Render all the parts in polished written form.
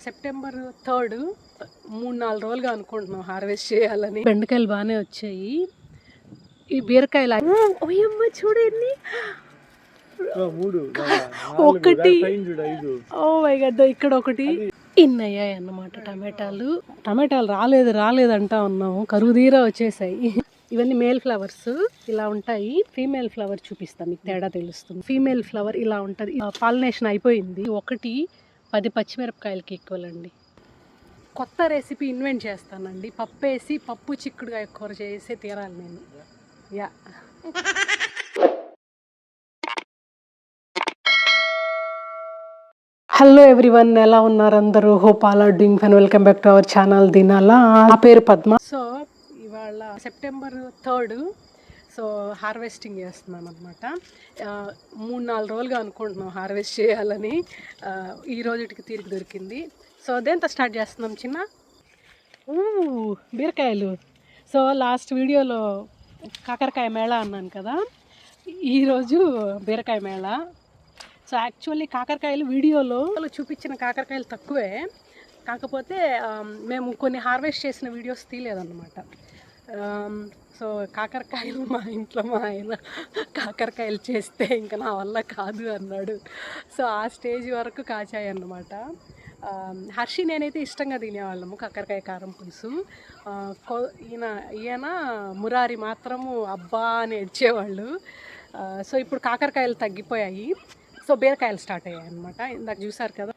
September 3 3-4 రోజులుగా అనుకుంటున్నాం harvest చేయాలని. బెండకాయలు బాగానే వచ్చాయి. ఈ బీరకాయలు ఓయమ్మ చూడండి, ఒకటి ఓ మై గాడ్, ఇక్కడ ఒకటి ఇన్ని అయ్యాయి అన్నమాట. టమాటాలు రాలేదంటా ఉన్నాము, కరువు తీరా వచ్చేసాయి. ఇవన్నీ మేల్ ఫ్లవర్స్ ఇలా ఉంటాయి. ఫీమేల్ ఫ్లవర్ చూపిస్తాను, మీకు తేడా తెలుస్తుంది. ఫీమేల్ ఫ్లవర్ ఇలా ఉంటుంది. పాలినేషన్ అయిపోయింది. ఒకటి 10 పచ్చిమిరపకాయలకి ఈక్వల్ అండి. కొత్త రెసిపీ ఇన్వెంట్ చేస్తానండి. పప్పు చిక్కుడుగా కూర చేసి తీరాలి నేను. యా హలో ఎవ్రీవన్, ఎలా ఉన్నారు అందరూ? Hope all are doing fine. Welcome back to our channel దినాల. నా పేరు పద్మ. సో ఇవాళ సెప్టెంబర్ 3 సో హార్వెస్టింగ్ చేస్తున్నాం అనమాట. 3-4 రోజులుగా అనుకుంటున్నాం హార్వెస్ట్ చేయాలని. ఈ రోజుకి తీరిక దొరికింది. సో దేంతో స్టార్ట్ చేస్తున్నాం చిన్న బీరకాయలు. సో లాస్ట్ వీడియోలో కాకరకాయ మేళా అన్నాను కదా, ఈరోజు బీరకాయ మేళా. సో యాక్చువల్లీ కాకరకాయలు వీడియోలో చూపించిన కాకరకాయలు తక్కువే, కాకపోతే మేము కొన్ని హార్వెస్ట్ చేసిన వీడియోస్ తీయలేదన్నమాట. సో కాకరకాయలు మా ఇంట్లో మా ఆయన కాకరకాయలు చేస్తే ఇంకా నా వల్ల కాదు అన్నాడు. సో ఆ స్టేజ్ వరకు కాచాయి అన్నమాట. హర్షి నేనైతే ఇష్టంగా తినేవాళ్ళము కాకరకాయ కారం పులుసు. ఈయన మురారి మాత్రము అబ్బా అని ఏడ్చేవాళ్ళు. సో ఇప్పుడు కాకరకాయలు తగ్గిపోయాయి. సో బీరకాయలు స్టార్ట్ అయ్యాయి అనమాట. ఇందాక చూసారు కదా,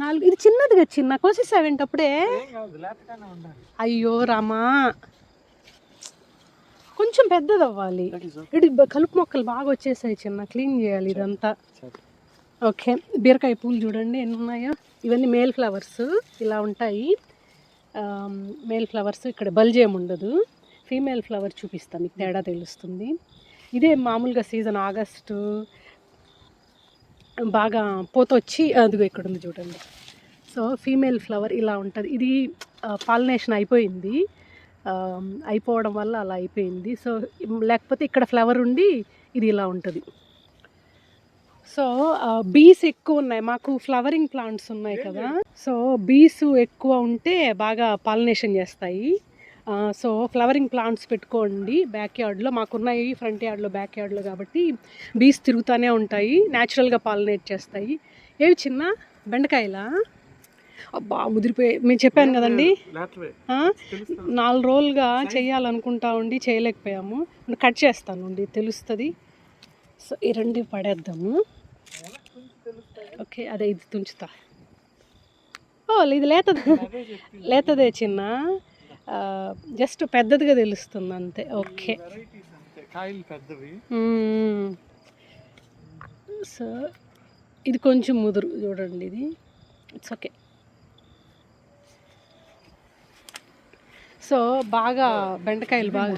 4 ఇది చిన్నదిగా చిన్న కోసేసావేంటప్పుడే. అయ్యో రామా, కొంచెం పెద్దది అవ్వాలి. ఇటు కలుపు మొక్కలు బాగా వచ్చేసాయి చిన్న, క్లీన్ చేయాలి ఇదంతా. ఓకే, బీరకాయ పూలు చూడండి ఎన్ని ఉన్నాయో. ఇవన్నీ మేల్ ఫ్లవర్స్ ఇలా ఉంటాయి. మేల్ ఫ్లవర్స్ ఇక్కడ బల్జేం ఉండదు. ఫీమేల్ ఫ్లవర్ చూపిస్తాను, మీకు తేడా తెలుస్తుంది. ఇదే మామూలుగా సీజన్ ఆగస్టు బాగా పోతొచ్చి అదిగో ఇక్కడ ఉంది చూడండి. సో ఫీమేల్ ఫ్లవర్ ఇలా ఉంటుంది. ఇది పాలినేషన్ అయిపోయింది, అయిపోవడం వల్ల అలా అయిపోయింది. సో లేకపోతే ఇక్కడ ఫ్లవర్ ఉండి ఇది ఇలా ఉంటుంది. సో బీస్ ఎక్కువ ఉన్నాయి, మాకు ఫ్లవరింగ్ ప్లాంట్స్ ఉన్నాయి కదా. సో బీస్ ఎక్కువ ఉంటే బాగా పాలినేషన్ చేస్తాయి. సో ఫ్లవరింగ్ ప్లాంట్స్ పెట్టుకోండి బ్యాక్ యార్డ్లో. మాకున్నాయి ఫ్రంట్ యార్డ్లో, బ్యాక్ యార్డ్లో, కాబట్టి బీస్ తిరుగుతూనే ఉంటాయి, న్యాచురల్గా పాలినేట్ చేస్తాయి. ఏవి చిన్న బెండకాయలా? అబ్బా ముదిరిపోయి, మేము చెప్పాను కదండి 4 రోజులుగా చేయాలనుకుంటా ఉండి చేయలేకపోయాము. కట్ చేస్తాను అండి, తెలుస్తుంది. సో ఈ 2 పడేద్దాము. ఓకే, అదే ఇది తుంచుతా. ఓ ఇది లేతదే చిన్న, జస్ట్ పెద్దదిగా తెలుస్తుంది అంతే. ఓకే, సో ఇది కొంచెం ముదురు చూడండి, ఇది ఇట్స్ ఓకే. సో బాగా బెండకాయలు బాగా,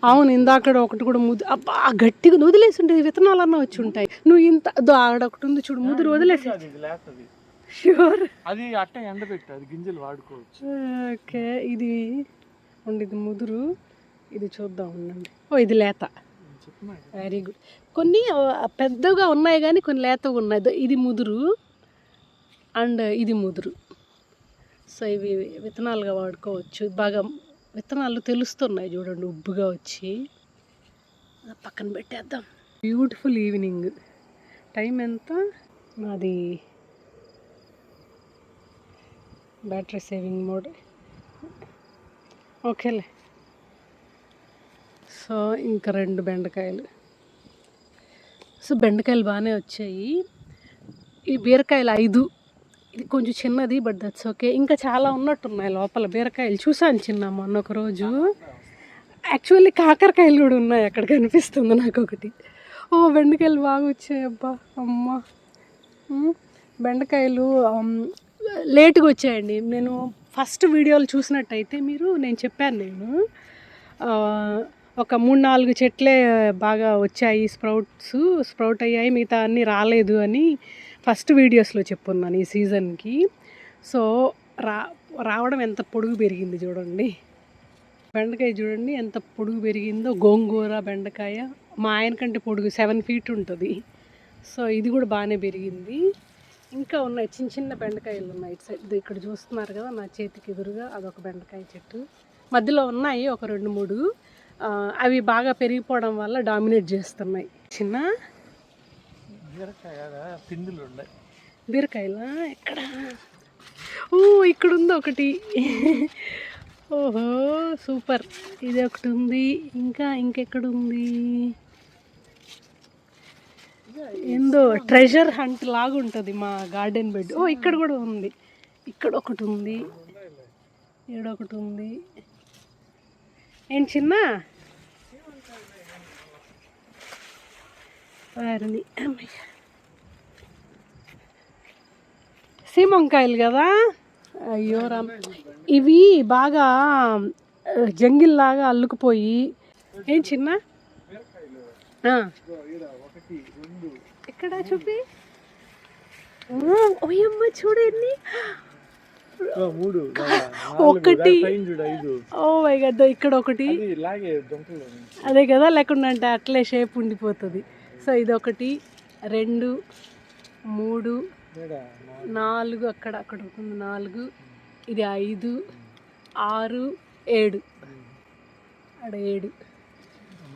అవును ఇందాక ఒకటి కూడా అబ్బా గట్టిగా వదిలేసి ఉంటుంది, విత్తనాలన్నా వచ్చి ఉంటాయి. నువ్వు ఇంత ఆడ ఒకటి ఉంది చూడు, ముదురు వదిలేసి. ష్యూర్, అది అట్ట ఎండబెట్టు, అది గింజలు వాడుకోవచ్చు. ఓకే, ఇది ఇది ముదురు, ఇది చూద్దాం ఉండండి. ఓ ఇది లేత, వెరీ గుడ్. కొన్ని పెద్దగా ఉన్నాయి కానీ కొన్ని లేతగా ఉన్నాయి. ఇది ముదురు అండ్ ఇది ముదురు. సో ఇవి విత్తనాలుగా వాడుకోవచ్చు. బాగా విత్తనాలు తెలుస్తున్నాయి చూడండి, ఉబ్బుగా వచ్చి. పక్కన పెట్టేద్దాం. Beautiful evening. టైం ఎంత? నాది బ్యాటరీ సేవింగ్ మోడ్. ఓకేలే. సో ఇంకా 2 బెండకాయలు. సో బెండకాయలు బాగానే వచ్చాయి. ఈ బీరకాయలు 5, ఇది కొంచెం చిన్నది, బట్ దట్స్ ఓకే. ఇంకా చాలా ఉన్నట్టున్నాయి లోపల బీరకాయలు. చూసాను చిన్న మొన్న ఒక రోజు. యాక్చువల్లీ కాకరకాయలు కూడా ఉన్నాయి అక్కడ, కనిపిస్తుంది నాకు ఒకటి. ఓ బెండకాయలు బాగా వచ్చాయి అబ్బా అమ్మ. బెండకాయలు లేటుగా వచ్చాయండి. నేను ఫస్ట్ వీడియోలు చూసినట్టయితే నేను చెప్పాను ఒక 3-4 చెట్లే బాగా వచ్చాయి, స్ప్రౌట్ అయ్యాయి, మిగతా అన్నీ రాలేదు అని ఫస్ట్ వీడియోస్లో చెప్పున్నాను ఈ సీజన్కి. సో రావడం ఎంత పొడుగు పెరిగింది చూడండి. బెండకాయ చూడండి ఎంత పొడుగు పెరిగిందో. గోంగూర బెండకాయ మా ఆయన కంటే పొడుగు 7 feet ఉంటుంది. సో ఇది కూడా బాగానే పెరిగింది. ఇంకా ఉన్నాయి చిన్న చిన్న బెండకాయలు ఉన్నాయి ఇటు సైడ్ ఇక్కడ చూస్తున్నారు కదా నా చేతికి ఎదురుగా అదొక బెండకాయ చెట్టు మధ్యలో ఉన్నాయి ఒక 2-3 అవి బాగా పెరిగిపోవడం వల్ల డామినేట్ చేస్తున్నాయి చిన్న బీరకాయలా ఎక్కడ ఓ ఇక్కడ ఉంది ఒకటి ఓహో సూపర్ ఇది ఒకటి ఉంది ఇంకెక్కడ ఉంది ఏందో ట్రెజర్ హంట్ లాగా ఉంటుంది మా గార్డెన్ బెడ్ ఓ ఇక్కడ కూడా ఉంది ఇక్కడ ఒకటి ఉంది ఈడొకటి ఉంది ఏంటి చిన్న వారిని సీమంకాయలు కదా అయ్యో రామ్ ఇవి బాగా జంగిల్ లాగా అల్లుకుపోయి ఏం చిన్న ఇక్కడ చూపి ఓయమ్మ చూడండి ఒకటి ఓ మై గాడ్ ఇక్కడ ఒకటి అదే కదా లేకుండా అంటే అట్లే షేప్ ఉండిపోతుంది సో ఇది 1 2 3 4 అక్కడ ఉంటుంది 4 ఇది 5 6 7 అక్కడ 7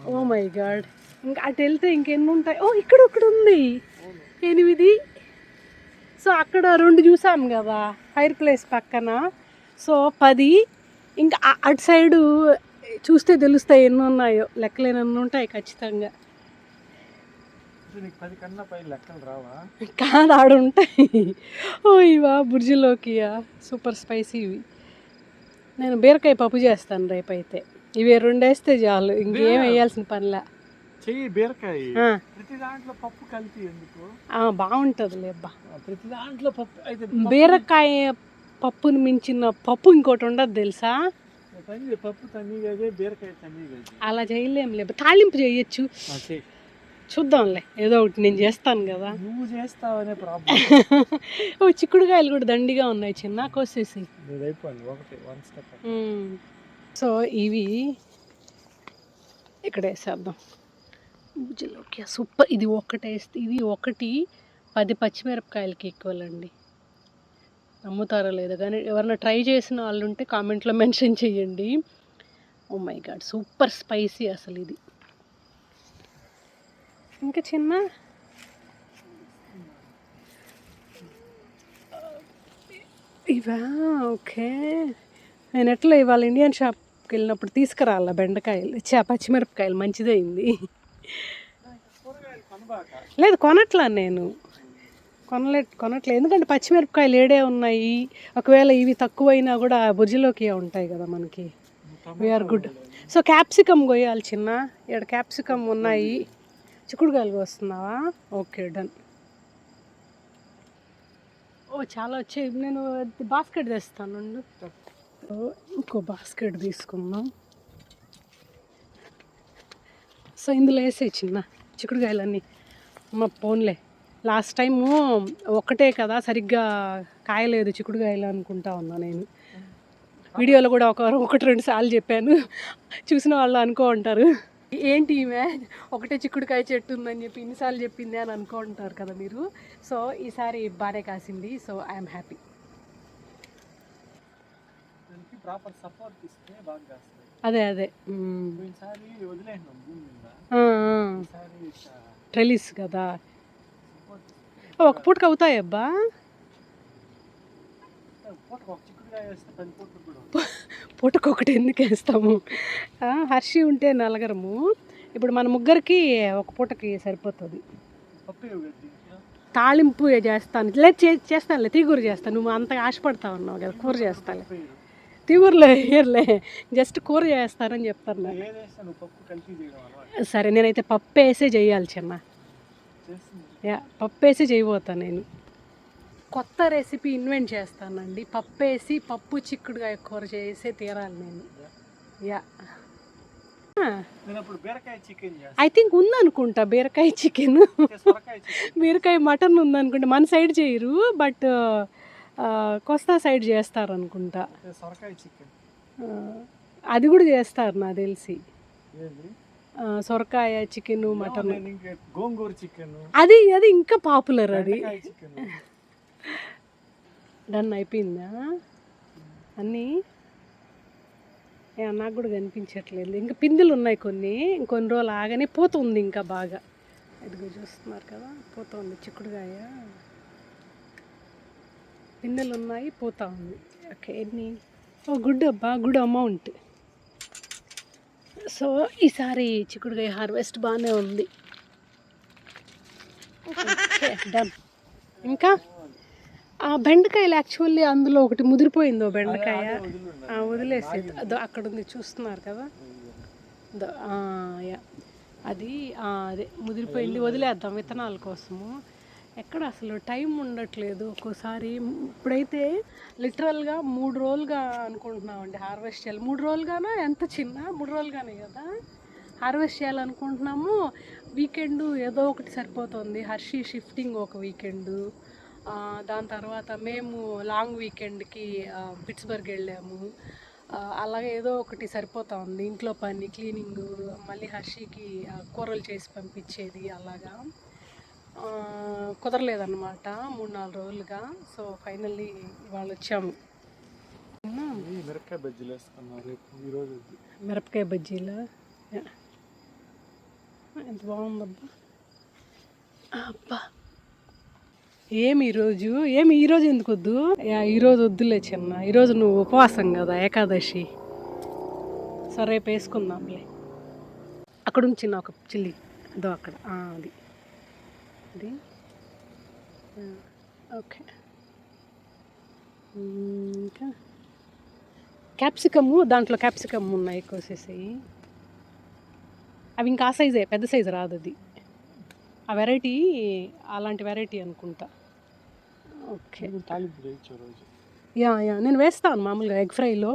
ఓ మై గాడ్ ఇంకా అటు వెళ్తే ఇంకెన్ని ఉంటాయి ఓ ఇక్కడ ఒకటి ఉంది 8 సో అక్కడ 2 చూసాం కదా ఫైర్ ప్లేస్ పక్కన సో 10 ఇంకా అటు సైడు చూస్తే తెలుస్తాయి ఎన్ని ఉన్నాయో లెక్కలేనన్ని ఉంటాయి ఖచ్చితంగా కాదు ఆడ ఉంటాయి ఓ ఇవా బుర్జిలోకియా సూపర్ స్పైసీ ఇవి నేను బీరకాయ పప్పు చేస్తాను రేపైతే ఇవి 2 వేస్తే చాలు ఇంకేం వేయాల్సిన పనిలా బీరకాయ ప్రతి దాంట్లో పప్పు కలిపి ఎందుకు బాగుంటుంది లేబ్బా ప్రతి దాంట్లో పప్పు అయితే బీరకాయ పప్పుని మించిన పప్పు ఇంకోటి ఉండదు తెలుసా పప్పు తన్నీగా బీరకాయ తన్నీగా అలా చేయలేం లేబ్బా తాలింపు చేయొచ్చు చూద్దాంలే ఏదో ఒకటి నేను చేస్తాను కదా నువ్వు చేస్తావనే ప్రాబ్లం ఓ చిక్కుడుకాయలు కూడా దండిగా ఉన్నాయి చిన్న కోసేసి సో ఇవి ఇక్కడ వేసేద్దాం బుజ్జిలోకి సూపర్ ఇది ఒకటి వేస్తే ఇది 10 పచ్చిమిరపకాయలకి ఈక్వల్ అండి నమ్ముతారో లేదో కానీ ఎవరైనా ట్రై చేసిన వాళ్ళు ఉంటే కామెంట్లో మెన్షన్ చేయండి oh my god super spicy అసలు ఇది ఇంకా చిన్న ఇవా ఓకే నేను ఎట్లా ఇవాళ ఇండియన్ షాప్కి వెళ్ళినప్పుడు తీసుకురాలా బెండకాయలు పచ్చిమిరపకాయలు మంచిదైంది లేదు కొనట్లా నేను కొనట్లేదు ఎందుకంటే పచ్చిమిరపకాయలు ఏడే ఉన్నాయి ఒకవేళ ఇవి తక్కువైనా కూడా బుజ్జిలోకి ఉంటాయి కదా మనకి వీఆర్ గుడ్ సో క్యాప్సికమ్ కొయ్యాలి చిన్న ఇక్కడ క్యాప్సికమ్ ఉన్నాయి చిక్కుడుకాయలు వస్తున్నావా ఓకే డన్ ఓ చాలా వచ్చాయి నేను బాస్కెట్ తెస్తాను ఇంకో బాస్కెట్ తీసుకుందాం సో ఇందులో వేసే చిన్న చిక్కుడుకాయలన్నీ మా ఫోన్లే లాస్ట్ టైము ఒక్కటే కదా సరిగ్గా కాయలేదు చిక్కుడుకాయలు అనుకుంటా ఉన్నా నేను వీడియోలో కూడా 1-2 సార్లు చెప్పాను చూసిన వాళ్ళు అనుకో ఉంటారు ఏంటి ఈమె ఒకటే చిక్కుడుకాయ చెట్టు ఉందని చెప్పి ఇన్నిసార్లు చెప్పింది అని అనుకో ఉంటారు కదా మీరు సో ఈసారి బాగానే కాసింది సో ఐఎమ్ హ్యాపీ అదే ట్రెలిస్ కదా ఒక పూటకు అవుతాయి అబ్బా పూటకు ఒకటి ఎందుకు వేస్తాము హర్షి ఉంటే 4 ఇప్పుడు మన ముగ్గురికి ఒక పూటకి సరిపోతుంది తాళింపు చేస్తాను లేదు చేస్తానులే తీగూర చేస్తాను నువ్వు అంతగా ఆశపడతా ఉన్నావు కదా కూర చేస్తాను తీగూరలో వేయర్లే జస్ట్ కూర చేస్తానని చెప్తాను సరే నేనైతే పప్పు వేసే చేయాలి చిన్న పప్పు వేసి చేయబోతాను నేను కొత్త రెసిపీ ఇన్వెంట్ చేస్తానండి పప్పు చిక్కుడుగా కూర చేసే తీరాలి నేను ఐ థింక్ ఉందనుకుంటా బీరకాయ చికెన్ బీరకాయ మటన్ ఉందనుకుంటా మన సైడ్ చేయరు బట్ కోస్తా సైడ్ చేస్తారు అనుకుంటా అది కూడా చేస్తారు నాకు తెలిసి సొరకాయ చికెన్ మటన్ గోంగూర చికెన్ అది ఇంకా పాపులర్ అది డన్ అయిపోయిందా అన్నీ? నాకు కూడా కనిపించట్లేదు. ఇంకా పిందెలు ఉన్నాయి కొన్ని, ఇంకొన్ని రోజులు ఆగానే పోతుంది ఇంకా బాగా. ఇదిగో చూస్తున్నారు కదా, పోతుంది చిక్కుడుగాయ. పిందెలు ఉన్నాయి, పోతా ఉంది. ఓకే, ఎన్ని? ఓ గుడ్ అబ్బా, గుడ్ అమౌంట్. సో ఈసారి చిక్కుడుగాయ హార్వెస్ట్ బాగానే ఉంది. Okay done. ఇంకా బెండకాయలు యాక్చువల్లీ అందులో ఒకటి ముదిరిపోయిందో బెండకాయ, వదిలేసేది. అదో అక్కడ ఉంది చూస్తున్నారు కదా, యా అది అదే ముదిరిపోయింది, వదిలేద్దాం విత్తనాల కోసము. ఎక్కడ అసలు టైం ఉండట్లేదు ఒక్కోసారి. ఇప్పుడైతే లిటరల్గా 3 రోజులుగా అనుకుంటున్నామండి హార్వెస్ట్ చేయాలి. 3 రోజులుగానా, ఎంత చిన్న 3 రోజులుగానే కదా హార్వెస్ట్ చేయాలనుకుంటున్నాము. వీకెండ్ ఏదో ఒకటి సరిపోతుంది. హర్షి షిఫ్టింగ్ ఒక వీకెండు, దాని తర్వాత మేము లాంగ్ వీకెండ్కి పిట్స్బర్గ్ వెళ్ళాము. అలాగే ఏదో ఒకటి సరిపోతా ఉంది. ఇంట్లో పని, క్లీనింగ్, మళ్ళీ హర్షికి కూరలు చేసి పంపించేది, అలాగా కుదరలేదన్నమాట 3-4 రోజులుగా. సో ఫైనల్లీ ఇవాళ వచ్చాము. మిరపకాయ బజ్జీలు వేసుకున్నారు ఈరోజు. మిరపకాయ బజ్జీలు ఎంత బాగుందబ్బా. అబ్బా ఏమి ఈరోజు ఎందుకు వద్దు? ఈరోజు వద్దులే చిన్న, ఈరోజు నువ్వు ఉపవాసం కదా, ఏకాదశి. సో రేపు వేసుకుందాంలే. అక్కడ చిన్న ఒక చిల్లి అదో అక్కడ, అది అది ఓకే. ఇంకా క్యాప్సికము, దాంట్లో క్యాప్సికమ్ ఉన్నాయి కోసేసాయి. అవి ఇంకా ఆ సైజే, పెద్ద సైజు రాదు అది. ఆ వెరైటీ అలాంటి వెరైటీ అనుకుంటా. ఓకే యా నేను వేస్తాను మామూలుగా ఎగ్ ఫ్రైలో,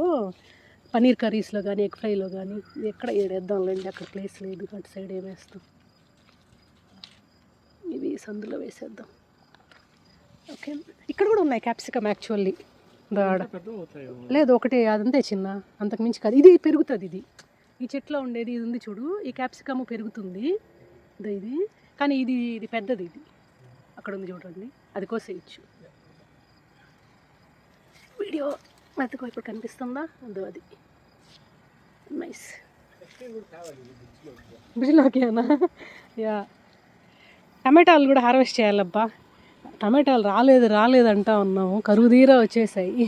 పన్నీర్ కర్రీస్లో కానీ ఎగ్ ఫ్రైలో కానీ. ఎక్కడ ఏడేద్దాంలేండి, అక్కడ ప్లేస్ లేదు, అటు సైడ్ ఏం వేస్తాం. ఇవి సందులో వేసేద్దాం. ఓకే, ఇక్కడ కూడా ఉన్నాయి క్యాప్సికమ్ యాక్చువల్లీ. లేదు ఒకటి, అదంతే చిన్న, అంతకుమించి కాదు. ఇది పెరుగుతుంది, ఇది ఈ చెట్లో ఉండేది ఇది ఉంది చూడు, ఈ క్యాప్సికమ్ పెరుగుతుంది ఇది. కానీ ఇది పెద్దది, ఇది అక్కడ ఉంది చూడండి, అది కోసేయచ్చు. వీడియో మెత్తగా ఇప్పుడు కనిపిస్తుందా? అదో అది నైస్. బ్రిడ్జ్లోకేనా? యా టమాటాలు కూడా హార్వెస్ట్ చేయాలబ్బా. టమాటాలు రాలేదు అంటా ఉన్నాము, కరువు తీరా వచ్చేసాయి.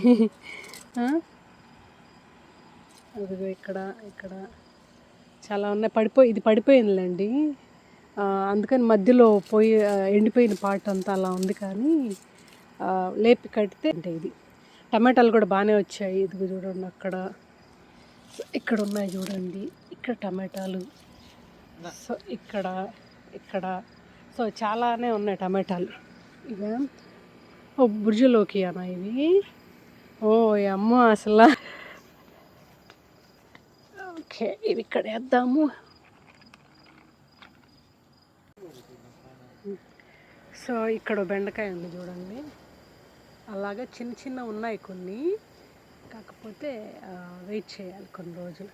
అదిగో ఇక్కడ చాలా ఉన్నాయి. ఇది పడిపోయిందిలేండి, అందుకని మధ్యలో పోయి ఎండిపోయిన పార్ట్ అంతా అలా ఉంది. కానీ లేపి కడితే అంటే ఇది టమాటాలు కూడా బాగానే వచ్చాయి. ఇదిగో చూడండి, ఇక్కడ ఉన్నాయి చూడండి, ఇక్కడ టమాటాలు. సో ఇక్కడ సో చాలానే ఉన్నాయి టమాటాలు. ఇక బ్రిడ్జ్లోకి అన్నా ఇవి. ఓ అమ్మ అసలు. ఓకే, ఇవి ఇక్కడ వేద్దాము. సో ఇక్కడ బెండకాయ ఉంది చూడండి, అలాగే చిన్న ఉన్నాయి కొన్ని, కాకపోతే వెయిట్ చేయాలి కొన్ని రోజులు.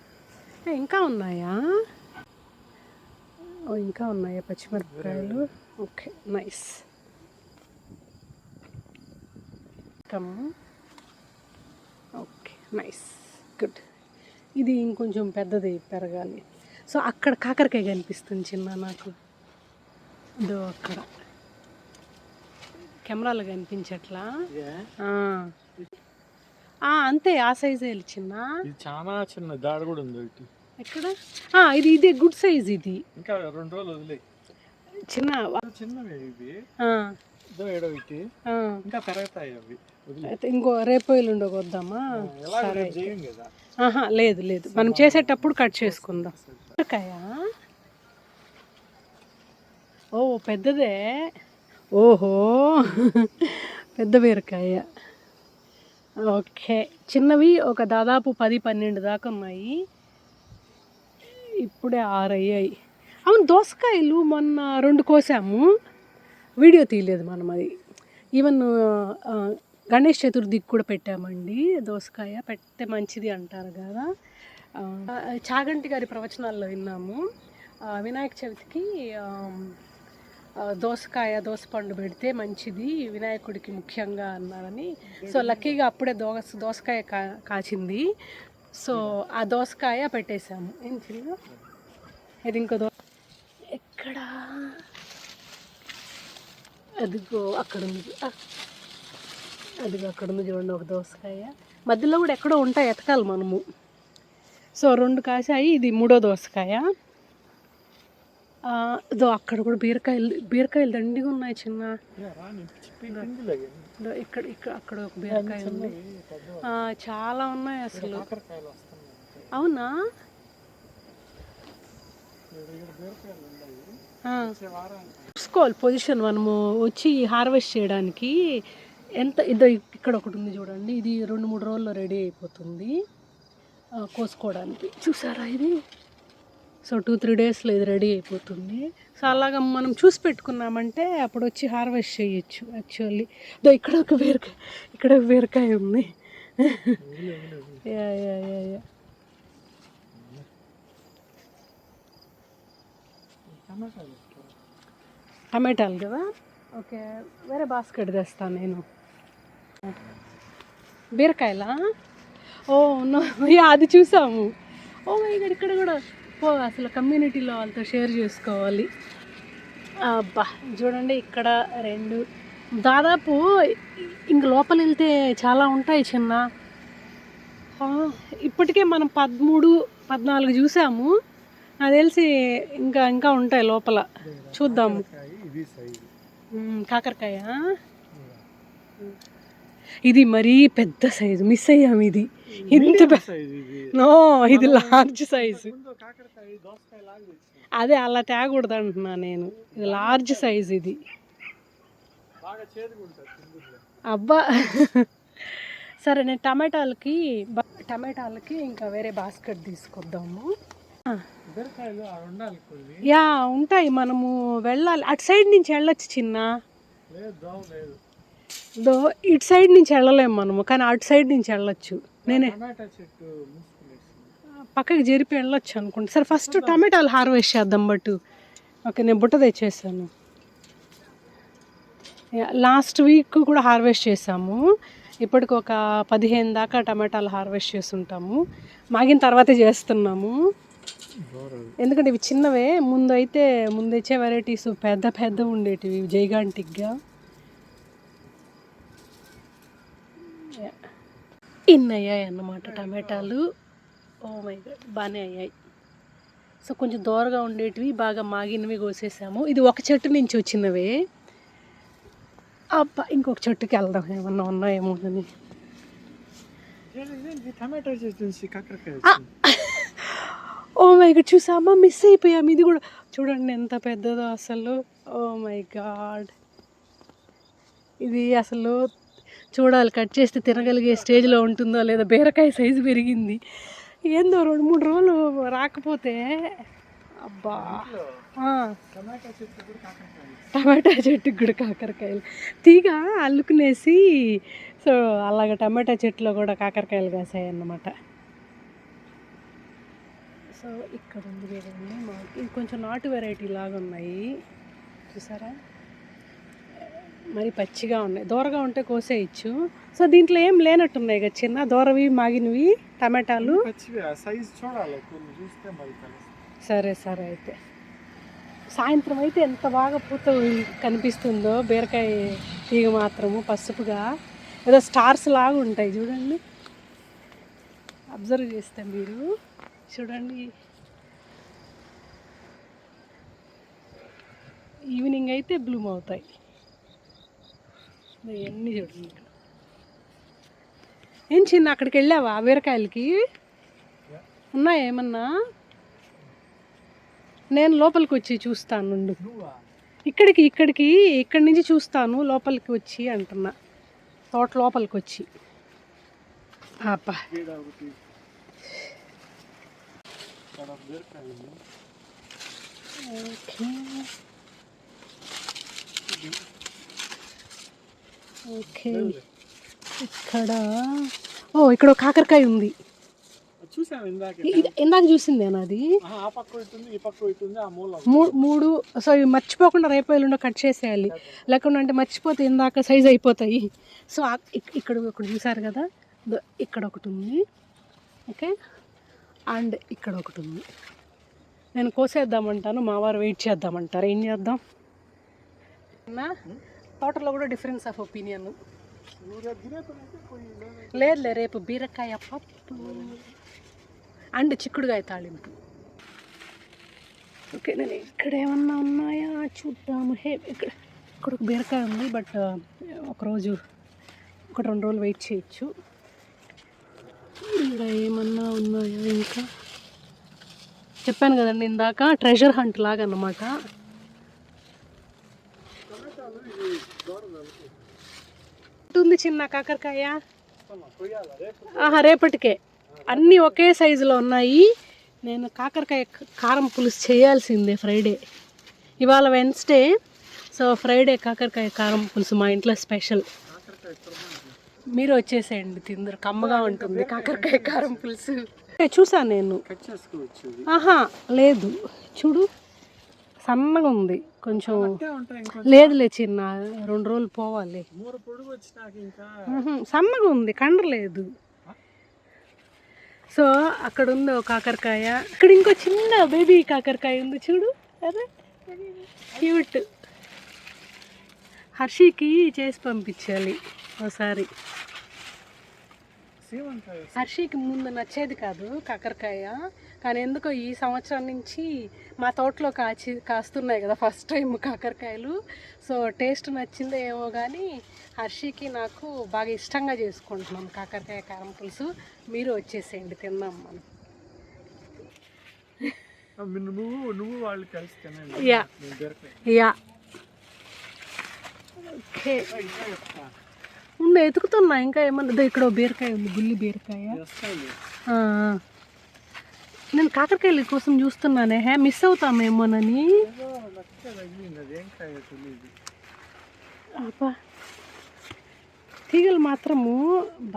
ఇంకా ఉన్నాయా? ఇంకా ఉన్నాయా పచ్చిమిరపకాయలు? Okay nice. Okay nice, good. ఇది ఇంకొంచెం పెద్దది పెరగాలి. సో అక్కడ కాకరకాయ కనిపిస్తుంది చిన్న నాకు, ఇదో అక్కడ కెమెరాలో కనిపించట్లా. అంతే, ఆ సైజే చిన్న, చాలా చిన్న దాడ కూడా ఉంది. ఎక్కడ? ఇదే గుడ్ సైజ్. ఇది ఇంకా 2 రోజులు వదిలే, చిన్నవి ఇవి. ఇంకా పెరుగుతాయి అవి. ఇంకో రేపు ఎల్లుండి వద్దామా? లేదు మనం చేసేటప్పుడు కట్ చేసుకుందాం. ఓ పెద్దదే, ఓహో పెద్ద బీరకాయ. ఓకే, చిన్నవి ఒక దాదాపు 10-12 దాకా ఉన్నాయి, ఇప్పుడే 6 అయ్యాయి. అవును, దోసకాయలు మొన్న 2 కోసాము, వీడియో తీయలేదు మనం. అది ఈవెన్ గణేష్ చతుర్థికి కూడా పెట్టామండి. దోసకాయ పెడితే మంచిది అంటారు కదా, చాగంటి గారి ప్రవచనాల్లో విన్నాము. వినాయక చవితికి దోసకాయ దోసపండు పెడితే మంచిది వినాయకుడికి ముఖ్యంగా అన్నారని. సో లక్కీగా అప్పుడే దోసకాయ కాచింది. సో ఆ దోసకాయ పెట్టేశాము. ఏం చిన్న ఇది ఇంకో ఎక్కడ అదిగో అక్కడ ఉంది, అదిగో అక్కడ ఉంది చూడండి ఒక దోసకాయ. మధ్యలో కూడా ఎక్కడో ఉంటాయి, ఎతకాలి మనము. సో 2 కాసాయి, ఇది 3వ దోసకాయ. ఇదో అక్కడ కూడా బీరకాయలు దండిగా ఉన్నాయి చిన్న. ఇక్కడ ఇక్కడ అక్కడ ఒక బీరకాయ ఉంది. చాలా ఉన్నాయి అసలు. అవునా, చూసుకోవాలి పొజిషన్ మనము వచ్చి హార్వెస్ట్ చేయడానికి. ఎంత ఇదో ఇక్కడ ఒకటి ఉంది చూడండి, ఇది 2-3 రోజుల్లో రెడీ అయిపోతుంది కోసుకోవడానికి. చూసారా ఇది? సో 2-3 డేస్లో ఇది రెడీ అయిపోతుంది. సో అలాగా మనం చూసి పెట్టుకున్నామంటే అప్పుడు వచ్చి హార్వెస్ట్ చేయొచ్చు యాక్చువల్లీ. ఇక్కడ ఒక బీరకాయ ఉంది. యా యా యా యా టమాటాలు కదా. ఓకే, వేరే బాస్కెట్ తెస్తాను నేను. బీరకాయలా? ఓ నో, అది చూసాము. ఓ ఇక్కడ కూడా అసలు కమ్యూనిటీలో వాళ్ళతో షేర్ చేసుకోవాలి. అబ్బా చూడండి, ఇక్కడ 2 దాదాపు ఇంక లోపల వెళ్తే చాలా ఉంటాయి చిన్న. ఇప్పటికే మనం 13-14 చూసాము. నాకు తెలిసి ఇంకా ఉంటాయి లోపల, చూద్దాము. కాకరకాయ ఇది మరీ పెద్ద సైజు, మిస్ అయ్యాము. ఇది ఇంత నో, ఇది లార్జ్ సైజు. అదే అలా తేగకూడదు అంటున్నా నేను, ఇది లార్జ్ సైజ్ ఇది. అబ్బా సరే, నేను టమాటాలకి ఇంకా వేరే బాస్కెట్ తీసుకొద్దాము. యా ఉంటాయి, మనము వెళ్ళాలి. అటు సైడ్ నుంచి వెళ్ళొచ్చు చిన్న. ఇటు సైడ్ నుంచి వెళ్ళలేము మనము, కానీ అటు సైడ్ నుంచి వెళ్ళొచ్చు. నేనే పక్కకి జరిపి వెళ్ళొచ్చు అనుకుంటా. సరే ఫస్ట్ టమాటాలు హార్వెస్ట్ చేద్దాం. ఓకే, నేను బుట్ట తెచ్చేసాను. లాస్ట్ వీక్ కూడా హార్వెస్ట్ చేసాము. ఇప్పటికి ఒక 15 దాకా టమాటాలు హార్వెస్ట్ చేస్తుంటాము. మాగిన తర్వాతే చేస్తున్నాము, ఎందుకంటే ఇవి చిన్నవే. ముందు వచ్చే వెరైటీస్ పెద్ద ఉండేటివి, జైగాంటిక్గా. ఇన్ని అయ్యాయి అన్నమాట టమాటాలు. ఓ మై గాడ్, బాగానే అయ్యాయి. సో కొంచెం దూరగా ఉండేటివి బాగా మాగినవి కోసేసాము. ఇది ఒక చెట్టు నుంచి వచ్చినవే. అబ్బా, ఇంకొక చెట్టుకి వెళ్దాం, ఏమన్నా ఉన్నాయేమో అని. ఓ మై గాడ్, చూసామా, మిస్ అయిపోయాము. ఇది కూడా చూడండి ఎంత పెద్దదో అసలు. ఓ మై గాడ్, ఇది అసలు చూడాలి, కట్ చేస్తే తినగలిగే స్టేజ్లో ఉంటుందో లేదా. బీరకాయ సైజు పెరిగింది. ఏందో 2-3 రోజులు రాకపోతే. అబ్బా, టమాటా చెట్టుకి కూడా కాకరకాయలు తీగ అల్లుకునేసి. సో అలాగ టమాటా చెట్టులో కూడా కాకరకాయలు కాసాయి అన్నమాట. సో ఇక్కడ ఉంది కదండి, ఇది కొంచెం నాటు వెరైటీ లాగా ఉన్నాయి, చూసారా. మరి పచ్చిగా ఉన్నాయి, దూరగా ఉంటే కోసేయచ్చు. సో దీంట్లో ఏం లేనట్టున్నాయి కదా చిన్న, దూరవి మాగినవి టమాటాలు. సరే అయితే సాయంత్రం అయితే ఎంత బాగా పూత కనిపిస్తుందో బీరకాయ తీగ మాత్రము, పసుపుగా ఏదో స్టార్స్ లాగా ఉంటాయి చూడండి. అబ్జర్వ్ చేస్తే మీరు చూడండి. ఈవినింగ్ అయితే బ్లూమ్ అవుతాయి ఇవన్నీ. చూడండి ఇక్కడ. ఏం చిన్న, అక్కడికి వెళ్ళావా? బీరకాయలకి ఉన్నాయా ఏమన్నా? నేను లోపలికి వచ్చి చూస్తాను నుండి. ఇక్కడి నుంచి చూస్తాను లోపలికి వచ్చి అంటున్నా, తోట లోపలికి వచ్చి. అబ్బా, ఓకే ఇక్కడ. ఇక్కడ కాకరకాయ ఉంది. చూసాను ఇందాక. ఇందాక చూసిందేనా అది? ఆ పక్క అవుతుంది, ఈ పక్క అవుతుంది, ఆ మూల మూడు. సో ఇవి మర్చిపోకుండా రేపు ఎల్లుండో కట్ చేసేయాలి, లేకుండా అంటే మర్చిపోతే ఇందాక సైజ్ అయిపోతాయి. సో ఇక్కడ ఒకటి చూసారు కదా, ఇక్కడ ఒకటి ఉంది. ఓకే, అండ్ ఇక్కడ ఒకటి ఉంది. నేను కోసేద్దామంటాను, మా వారు వెయిట్ చేద్దామంటారు. ఏం చేద్దాం? తోటలో కూడా డిఫరెన్స్ ఆఫ్ ఒపీనియన్. లేదు, రేపు బీరకాయ పప్పు అండ్ చిక్కుడుకాయ తాలింపు. ఓకే, నేను ఇక్కడ ఏమన్నా ఉన్నాయా చూద్దాము. ఇక్కడ ఒక బీరకాయ ఉంది, బట్ ఒకరోజు 1-2 రోజులు వెయిట్ చేయొచ్చు. ఇక్కడ ఏమన్నా ఉన్నాయా? ఇంకా చెప్పాను కదండి ఇందాక, ట్రెజర్ హంట్ లాగా అన్నమాట. ఉంటుంది చిన్న కాకరకాయ. రేపటికే అన్నీ ఒకే సైజులో ఉన్నాయి. నేను కాకరకాయ కారం పులుసు చేయాల్సిందే ఫ్రైడే. ఇవాళ వెన్స్డే, సో ఫ్రైడే కాకరకాయ కారం పులుసు మా ఇంట్లో స్పెషల్. మీరు వచ్చేసేయండి, తిందరు. కమ్మగా ఉంటుంది కాకరకాయ కారం పులుసు. చూసాను నేను. లేదు, చూడు సన్నగా ఉంది కొంచెం. లేదు చిన్న, 2 రోజులు పోవాలి. సన్నగా ఉంది, కండలేదు. సో అక్కడ ఉంది ఒక కాకరకాయ, ఇక్కడ ఇంకో చిన్న బేబీ కాకరకాయ ఉంది చూడు. అదే క్యూట్. హర్షికి చేసి పంపించాలి ఒకసారి. హర్షికి ముందు నచ్చేది కాదు కాకరకాయ, కానీ ఎందుకో ఈ సంవత్సరం నుంచి మా తోటలో కాస్తున్నాయి కదా ఫస్ట్ టైం కాకరకాయలు. సో టేస్ట్ నచ్చిందో ఏమో కానీ హర్షికి నాకు బాగా ఇష్టంగా చేసుకుంటున్నాం కాకరకాయ కారం పులుసు. మీరు వచ్చేసేయండి, తిందాం మనం. యా యా ఓకే, ఉండే ఎతుకుతున్నా. ఇంకా ఏమన్నా ఇక్కడ బీరకాయ ఉంది, గుల్లి బీరకాయ. నేను కాకరకాయల కోసం చూస్తున్నానే, మిస్ అవుతామేమోనని. అబ్బా, తీగలు మాత్రము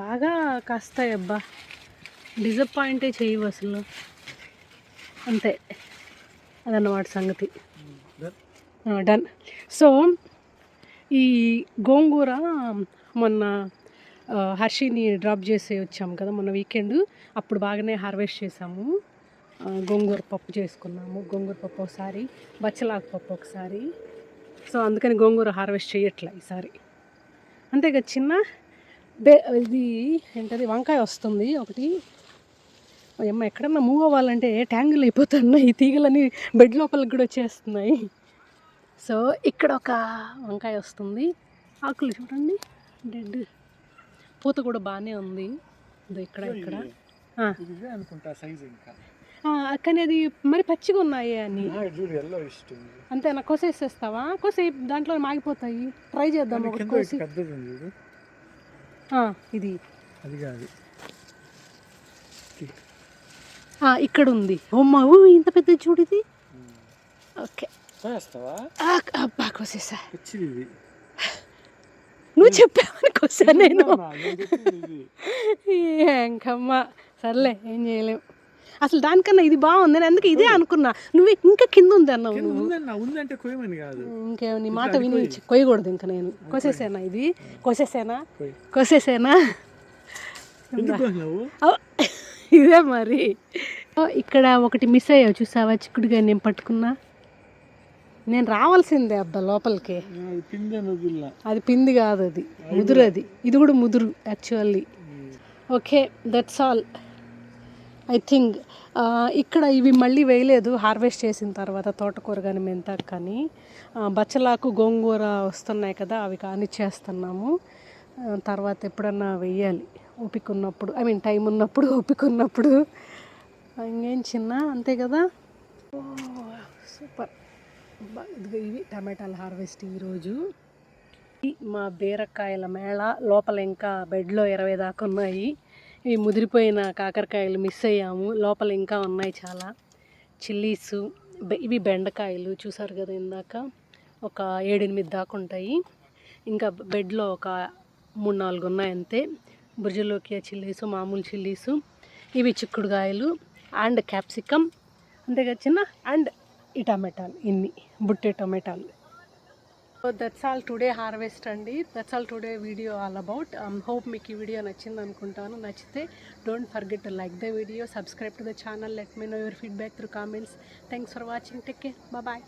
బాగా కాస్తాయి అబ్బా, డిసప్పాయింటే చేయవు అసలు. అంతే, అదన్నమాట సంగతి. డన్. సో ఈ గోంగూర మొన్న హర్షిని డ్రాప్ చేసి వచ్చాము కదా మొన్న వీకెండ్, అప్పుడు బాగానే హార్వెస్ట్ చేసాము. గోంగూర పప్పు చేసుకున్నాము. గోంగూర పప్పు ఒకసారి, బచ్చలాకు పప్పు ఒకసారి. సో అందుకని గోంగూర హార్వెస్ట్ చేయట్లే ఈసారి. అంతే కదా చిన్న. ఇది ఏంటది, వంకాయ వస్తుంది ఒకటి. అమ్మ ఎక్కడన్నా మూవ్ అవ్వాలంటే ట్యాంగిల్ అయిపోతున్నాయి, ఈ తీగలన్నీ బెడ్ లోపలికి కూడా వచ్చేస్తున్నాయి. సో ఇక్కడ ఒక వంకాయ వస్తుంది. ఆకులు చూడండి, డెడ్. పూత కూడా బాగానే ఉంది. ఇక్కడ కానీ అది మరి పచ్చిగా ఉన్నాయి అని. అంతేనా? కోసేసేస్తావా? కోసే, దాంట్లో మాగిపోతాయి. ట్రై చేద్దాం ఒకటి కోసి. ఇది ఇక్కడ ఉంది. అమ్మా, ఇంత పెద్ద చూడిది. ఓకే, అబ్బా కోసేసా. నువ్వు చెప్పావని కోసా నేను. ఇంకమ్మా సర్లే, ఏం చేయలేము. అసలు దానికన్నా ఇది బాగుంది, నేను అందుకే ఇదే అనుకున్నా. నువ్వు ఇంకా కింద ఉంది అన్నావు. ఇంకేమో నీ మాట విని కొయ్యకూడదు ఇంకా. నేను కోసేసానా? ఇది కోసేసానా? ఇదే మరి. ఇక్కడ ఒకటి మిస్ అయ్యావు చూసావా, చిక్కుడుగా నేను పట్టుకున్నా. నేను రావాల్సిందే అబ్బా లోపలికి. అది పిండి కాదు, అది ముదురు. అది ఇది కూడా ముదురు actually. Okay, that's all I think. ఇక్కడ ఇవి మళ్ళీ వేయలేదు హార్వెస్ట్ చేసిన తర్వాత, తోటకూర కానీ మెంతాకు కానీ. బచ్చలాకు గోంగూర వస్తున్నాయి కదా, అవి కానిచ్చేస్తున్నాము. తర్వాత ఎప్పుడన్నా వెయ్యాలి ఓపిక ఉన్నప్పుడు, ఐ మీన్ టైం ఉన్నప్పుడు, ఓపిక ఉన్నప్పుడు. ఇంకేం చిన్న, అంతే కదా. సూపర్. ఇదిగో ఇవి టమాటాలు హార్వెస్ట్ ఈరోజు. మా బీరకాయల మేళ. లోపల ఇంకా బెడ్లో 20 దాకా ఉన్నాయి. ఇవి ముదిరిపోయిన కాకరకాయలు మిస్ అయ్యాము. లోపల ఇంకా ఉన్నాయి చాలా. చిల్లీసు, ఇవి బెండకాయలు చూసారు కదా ఇందాక, ఒక 7-8 దాకా ఉంటాయి. ఇంకా బెడ్లో ఒక 3-4 ఉన్నాయి అంతే. బుర్జలోకి చిల్లీసు, మామూలు చిల్లీసు. ఇవి చిక్కుడుకాయలు అండ్ క్యాప్సికమ్, అంతేగా చిన్న, అండ్ ఈ టమాటాలు, ఇన్ని బుట్టే టమాటాలు. So that's all today harvest అండి. That's all today video all about. Hope మీకు ఈ వీడియో నచ్చింది అనుకుంటాను. నచ్చితే don't forget to like the video, subscribe to the channel, let me know your feedback through comments. Thanks for watching. Take care. Bye.